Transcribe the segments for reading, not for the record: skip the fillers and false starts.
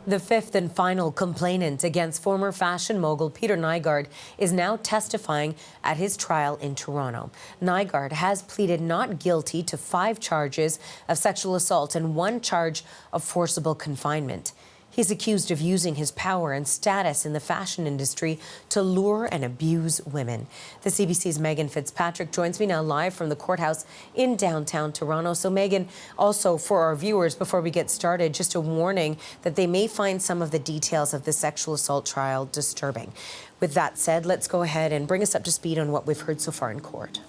The fifth and final complainant against former fashion mogul Peter Nygard is now testifying at his trial in Toronto. Nygard has pleaded not guilty to 5 charges of sexual assault and 1 charge of forcible confinement. He's accused of using his power and status in the fashion industry to lure and abuse women. The CBC's Megan Fitzpatrick joins me now live from the courthouse in downtown Toronto. So Megan, also for our viewers, before we get started, just a warning that they may find some of the details of the sexual assault trial disturbing. With that said, let's go ahead and bring us up to speed on what we've heard so far in court.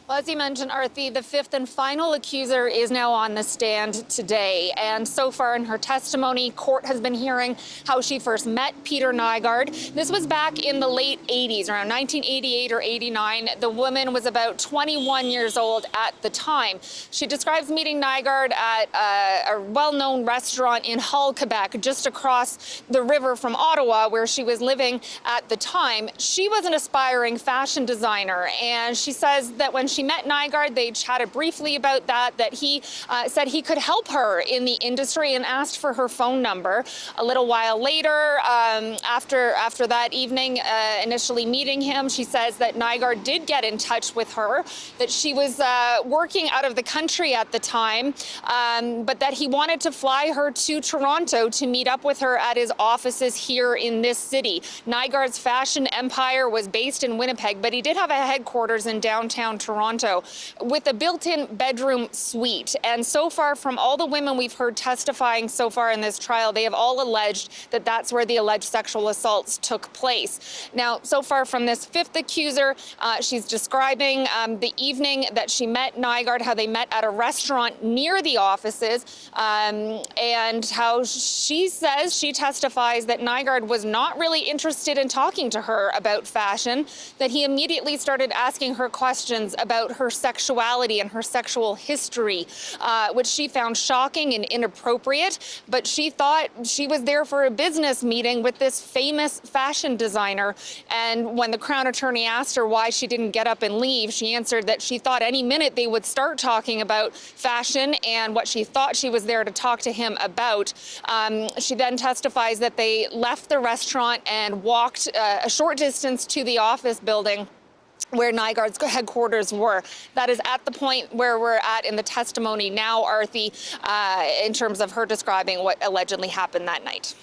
Well, as you mentioned, Arthi, the fifth and final accuser is now on the stand today. And so far in her testimony, court has been hearing how she first met Peter Nygard. This was back in the late 80s, around 1988 or 89. The woman was about 21 years old at the time. She describes meeting Nygard at a well-known restaurant in Hull, Quebec, just across the river from Ottawa, where she was living at the time. She was an aspiring fashion designer, and she says that when she met Nygard, they chatted briefly about that he said he could help her in the industry and asked for her phone number. A little while later, after that evening, initially meeting him, she says that Nygard did get in touch with her, that she was working out of the country at the time, but that he wanted to fly her to Toronto to meet up with her at his offices here in this city. Nygard's fashion empire was based in Winnipeg, but he did have a headquarters in downtown Toronto with a built-in bedroom suite. And so far, from all the women we've heard testifying so far in this trial, they have all alleged that that's where the alleged sexual assaults took place. Now, so far from this fifth accuser, she's describing the evening that she met Nygard, how they met at a restaurant near the offices, and how she testifies that Nygard was not really interested in talking to her about fashion, that he immediately started asking her questions about her sexuality and her sexual history, which she found shocking and inappropriate, but she thought she was there for a business meeting with this famous fashion designer. And when the Crown Attorney asked her why she didn't get up and leave, she answered that she thought any minute they would start talking about fashion and what she thought she was there to talk to him about. She then testifies that they left the restaurant and walked a short distance to the office building where Nygard's headquarters were. That is at the point where we're at in the testimony now, Arthi, in terms of her describing what allegedly happened that night.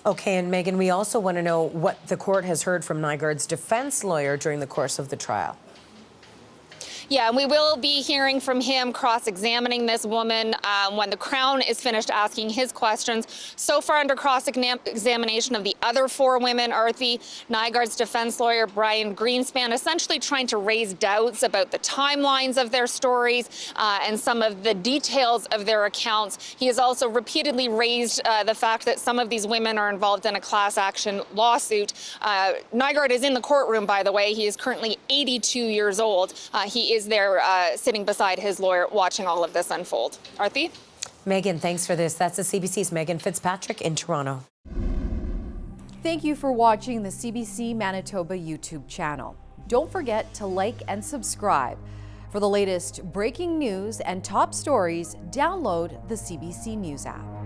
Okay, and Megan, we also want to know what the court has heard from Nygard's defense lawyer during the course of the trial. Yeah, and we will be hearing from him cross-examining this woman when the Crown is finished asking his questions. So far under cross-examination of the other 4 women, Arthi, Nygard's defense lawyer, Brian Greenspan, essentially trying to raise doubts about the timelines of their stories and some of the details of their accounts. He has also repeatedly raised the fact that some of these women are involved in a class action lawsuit. Nygard is in the courtroom, by the way. He is currently 82 years old. He is there sitting beside his lawyer watching all of this unfold. Arthi? Megan, thanks for this. That's the CBC's Megan Fitzpatrick in Toronto. Thank you for watching the CBC Manitoba YouTube channel. Don't forget to like and subscribe. For the latest breaking news and top stories, download the CBC News app.